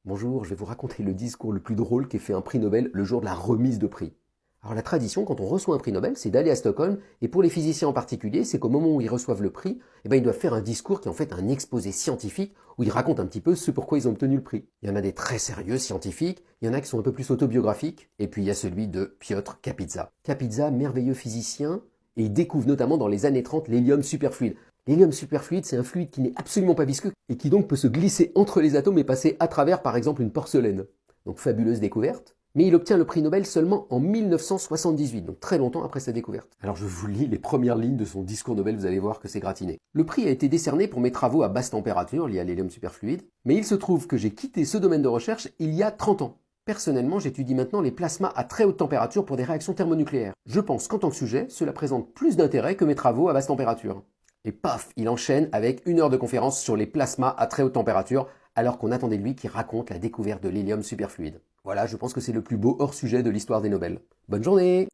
Bonjour, je vais vous raconter le discours le plus drôle qu'ait fait un prix Nobel le jour de la remise de prix. Alors la tradition, quand on reçoit un prix Nobel, c'est d'aller à Stockholm, et pour les physiciens en particulier, c'est qu'au moment où ils reçoivent le prix, ils doivent faire un discours qui est en fait un exposé scientifique, où ils racontent un petit peu ce pourquoi ils ont obtenu le prix. Il y en a des très sérieux scientifiques, il y en a qui sont un peu plus autobiographiques, et puis il y a celui de Piotr Kapitsa. Kapitsa, merveilleux physicien, et il découvre notamment dans les années 30 l'hélium superfluide. L'hélium superfluide, c'est un fluide qui n'est absolument pas visqueux et qui donc peut se glisser entre les atomes et passer à travers par exemple une porcelaine. Donc fabuleuse découverte. Mais il obtient le prix Nobel seulement en 1978, donc très longtemps après sa découverte. Alors je vous lis les premières lignes de son discours Nobel, vous allez voir que c'est gratiné. Le prix a été décerné pour mes travaux à basse température liés à l'hélium superfluide, mais il se trouve que j'ai quitté ce domaine de recherche il y a 30 ans. Personnellement, j'étudie maintenant les plasmas à très haute température pour des réactions thermonucléaires. Je pense qu'en tant que sujet, cela présente plus d'intérêt que mes travaux à basse température. Et paf, il enchaîne avec 1 heure de conférence sur les plasmas à très haute température, alors qu'on attendait de lui qu'il raconte la découverte de l'hélium superfluide. Voilà, je pense que c'est le plus beau hors-sujet de l'histoire des Nobel. Bonne journée!